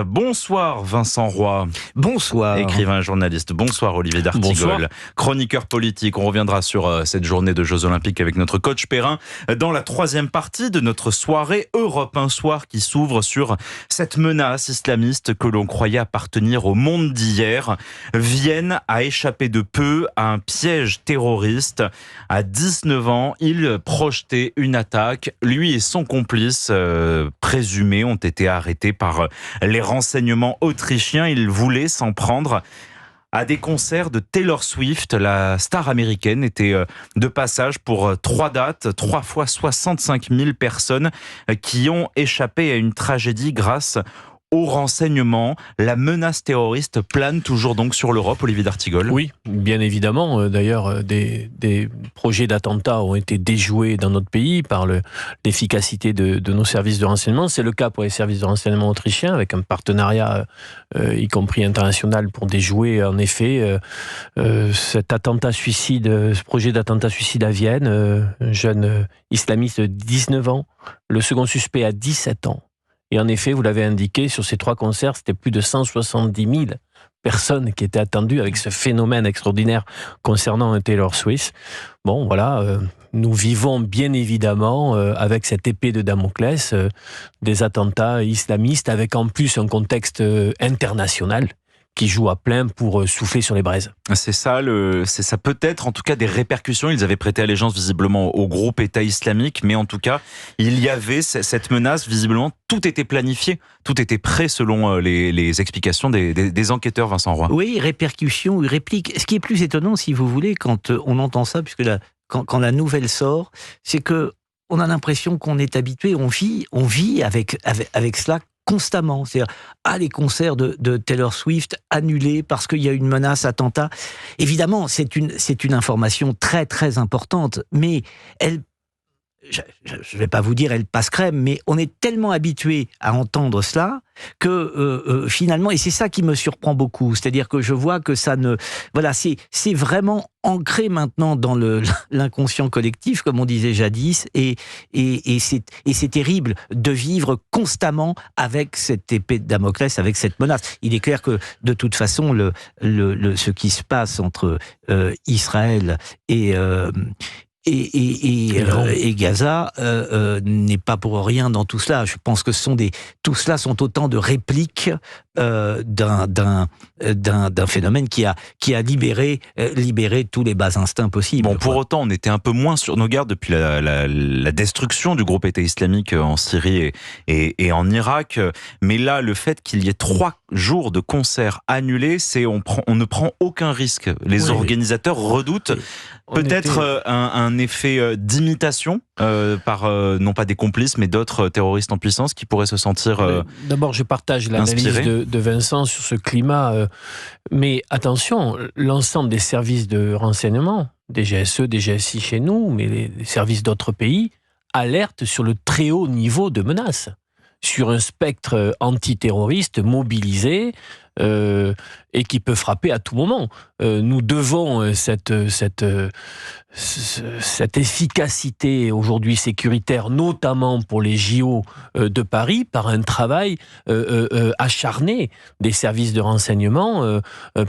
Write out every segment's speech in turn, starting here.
Bonsoir Vincent Roy. Bonsoir. Écrivain et journaliste. Bonsoir Olivier d'Artigol. Bonsoir. Chroniqueur politique. On reviendra sur cette journée de Jeux Olympiques avec notre coach Perrin dans la troisième partie de notre soirée Europe. Un soir qui s'ouvre sur cette menace islamiste que l'on croyait appartenir au monde d'hier. Vienne a échappé de peu à un piège terroriste. À 19 ans, il projetait une attaque. Lui et son complice présumé ont été arrêtés par les renseignements autrichiens. Ils voulaient s'en prendre à des concerts de Taylor Swift. La star américaine était de passage pour 3 dates, 3 fois 65 000 personnes qui ont échappé à une tragédie grâce aux renseignements. La menace terroriste plane toujours donc sur l'Europe, Olivier d'Artigol. Oui, bien évidemment. D'ailleurs, des projets d'attentats ont été déjoués dans notre pays par l'efficacité de nos services de renseignement. C'est le cas pour les services de renseignement autrichiens, avec un partenariat, y compris international, pour déjouer en effet cet attentat-suicide, ce projet d'attentat-suicide à Vienne. Un jeune islamiste de 19 ans, le second suspect a 17 ans. Et en effet, vous l'avez indiqué, sur ces 3 concerts, c'était plus de 170 000 personnes qui étaient attendues avec ce phénomène extraordinaire concernant un Taylor Swift. Bon, voilà, nous vivons bien évidemment avec cette épée de Damoclès des attentats islamistes, avec en plus un contexte international qui joue à plein pour souffler sur les braises. C'est ça peut-être en tout cas des répercussions. Ils avaient prêté allégeance visiblement au groupe État islamique, mais en tout cas, il y avait cette menace, visiblement, tout était planifié, tout était prêt selon les explications des enquêteurs, Vincent Roy. Oui, répercussions, répliques. Ce qui est plus étonnant, si vous voulez, quand on entend ça, puisque quand la nouvelle sort, c'est que on a l'impression qu'on est habitué, on vit avec cela constamment. C'est-à-dire, les concerts de Taylor Swift annulés parce qu'il y a une menace attentat. Évidemment, c'est une information très très importante, mais je ne vais pas vous dire elle passe crème, mais on est tellement habitué à entendre cela que finalement, et c'est ça qui me surprend beaucoup, c'est-à-dire que je vois que ça ne... Voilà, c'est vraiment ancré maintenant dans l'inconscient collectif, comme on disait jadis, et c'est terrible de vivre constamment avec cette épée de Damoclès, avec cette menace. Il est clair que, de toute façon, ce qui se passe entre Israël et Gaza n'est pas pour rien dans tout cela. Je pense que tout cela sont autant de répliques d'un phénomène qui a libéré tous les bas instincts possibles. Bon, pour autant, on était un peu moins sur nos gardes depuis la destruction du groupe État islamique en Syrie et en Irak. Mais là, le fait qu'il y ait 3 jours de concerts annulés, on ne prend aucun risque. Les organisateurs redoutent peut-être un effet d'imitation par non pas des complices mais d'autres terroristes en puissance qui pourraient se sentir D'abord, je partage l'analyse de Vincent sur ce climat, mais attention, l'ensemble des services de renseignement, des GSE, des GSI chez nous, mais les services d'autres pays, alertent sur le très haut niveau de menace, sur un spectre antiterroriste mobilisé et qui peut frapper à tout moment. Nous devons cette efficacité aujourd'hui sécuritaire, notamment pour les JO de Paris, par un travail acharné des services de renseignement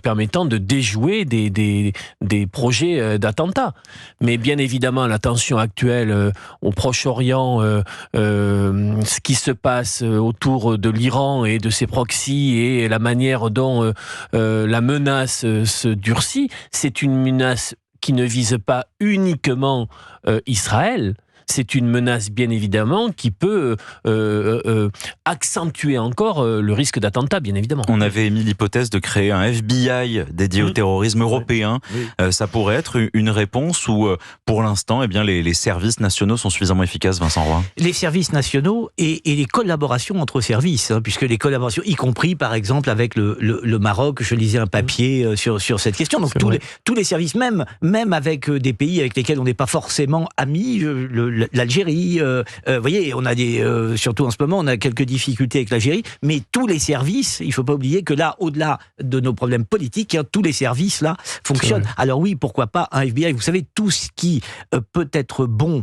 permettant de déjouer des projets d'attentats. Mais bien évidemment, la tension actuelle au Proche-Orient, ce qui se passe autour de l'Iran et de ses proxys et la manière dont la menace se durcit, c'est une menace qui ne vise pas uniquement Israël. C'est une menace, bien évidemment, qui peut accentuer encore le risque d'attentat, bien évidemment. On avait émis l'hypothèse de créer un FBI dédié au terrorisme européen. Oui. Ça pourrait être une réponse où, pour l'instant, les services nationaux sont suffisamment efficaces, Vincent Roy. Les services nationaux et les collaborations entre services, puisque les collaborations, y compris, par exemple, avec le Maroc, je lisais un papier sur cette question. Donc tous les services, même avec des pays avec lesquels on n'est pas forcément amis, l'Algérie. Vous voyez, on a surtout en ce moment, on a quelques difficultés avec l'Algérie, mais tous les services, il ne faut pas oublier que là, au-delà de nos problèmes politiques, tous les services là fonctionnent. Alors oui, pourquoi pas un FBI? Vous savez, tout ce qui peut être bon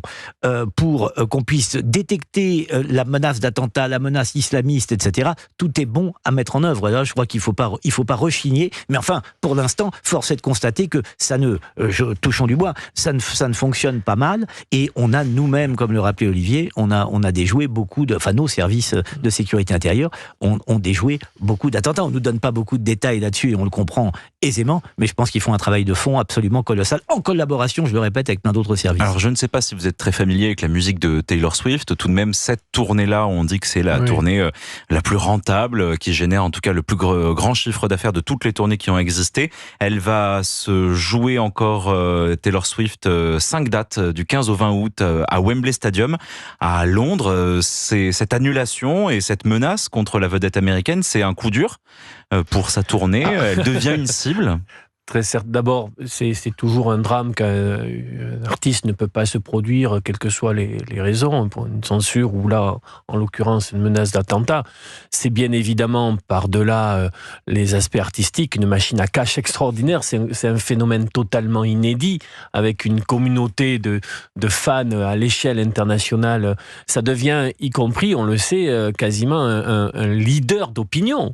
pour qu'on puisse détecter la menace d'attentat, la menace islamiste, etc. Tout est bon à mettre en œuvre. Là, je crois qu'il faut pas rechigner. Mais enfin, pour l'instant, force est de constater que touchons du bois, ça ne fonctionne pas mal. Et on a nous-mêmes, comme le rappelait Olivier, on a déjoué nos services de sécurité intérieure ont déjoué beaucoup d'attentats. On nous donne pas beaucoup de détails là-dessus et on le comprend aisément, mais je pense qu'ils font un travail de fond absolument colossal, en collaboration, je le répète, avec plein d'autres services. Alors je ne sais pas si vous êtes très familier avec la musique de Taylor Swift, tout de même cette tournée-là, on dit que c'est la tournée la plus rentable, qui génère en tout cas le plus grand chiffre d'affaires de toutes les tournées qui ont existé. Elle va se jouer encore, Taylor Swift, 5 dates, du 15 au 20 août, à Wembley Stadium, à Londres. C'est cette annulation et cette menace contre la vedette américaine, c'est un coup dur pour sa tournée. Elle devient une cible. Très certes. D'abord, c'est toujours un drame qu'un artiste ne peut pas se produire, quelles que soient les raisons, pour une censure ou là, en l'occurrence, une menace d'attentat. C'est bien évidemment, par-delà les aspects artistiques, une machine à cash extraordinaire. C'est un phénomène totalement inédit, avec une communauté de fans à l'échelle internationale. Ça devient, y compris, on le sait, quasiment un leader d'opinion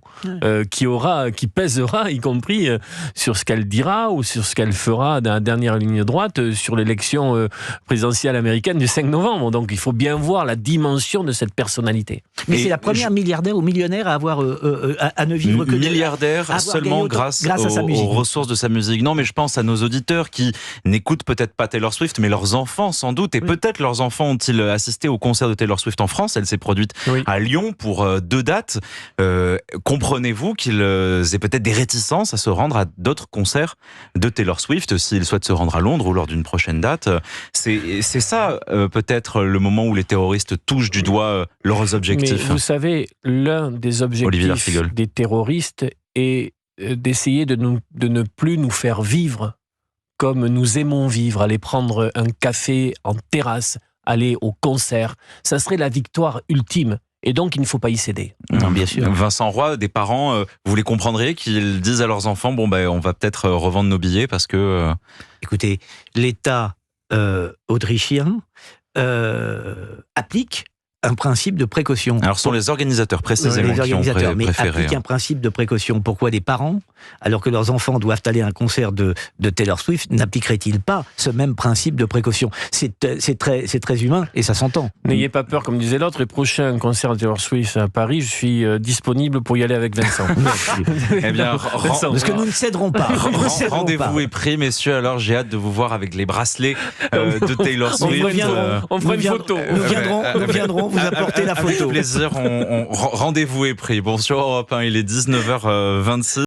qui pèsera, y compris sur ce qu'elle dira ou sur ce qu'elle fera dans la dernière ligne droite sur l'élection présidentielle américaine du 5 novembre. Donc il faut bien voir la dimension de cette personnalité. Mais c'est la première milliardaire ou millionnaire à avoir à ne vivre que milliardaire seulement grâce à sa musique, aux ressources de sa musique. Non, mais je pense à nos auditeurs qui n'écoutent peut-être pas Taylor Swift, mais leurs enfants sans doute. Et peut-être leurs enfants ont-ils assisté au concert de Taylor Swift en France. Elle s'est produite à Lyon pour 2 dates. Comprenez-vous qu'ils aient peut-être des réticences à se rendre à d'autres concerts de Taylor Swift s'ils souhaitent se rendre à Londres ou lors d'une prochaine date? C'est ça peut-être le moment où les terroristes touchent du doigt leurs objectifs. Mais vous savez, l'un des objectifs des terroristes est d'essayer de ne plus nous faire vivre comme nous aimons vivre, aller prendre un café en terrasse, aller au concert. Ça serait la victoire ultime. Et donc, il ne faut pas y céder. Non, bien sûr. Vincent Roy, des parents, vous les comprendriez qu'ils disent à leurs enfants, on va peut-être revendre nos billets parce que... Écoutez, l'État autrichien applique un principe de précaution. Alors, ce sont les organisateurs précisément qui ont préféré. Appliquent un principe de précaution. Pourquoi des parents, alors que leurs enfants doivent aller à un concert de Taylor Swift, n'appliqueraient-ils pas ce même principe de précaution? C'est très humain et ça s'entend. N'ayez pas peur, comme disait l'autre, les prochains concerts de Taylor Swift à Paris, je suis disponible pour y aller avec Vincent. Eh bien, parce que nous ne céderons pas. Rendez-vous est pris, messieurs. Alors, j'ai hâte de vous voir avec les bracelets de Taylor Swift. On fera une photo. Nous viendrons vous apporter la photo. Avec plaisir, rendez-vous est pris. Bon, sur Europe 1, il est 19h26.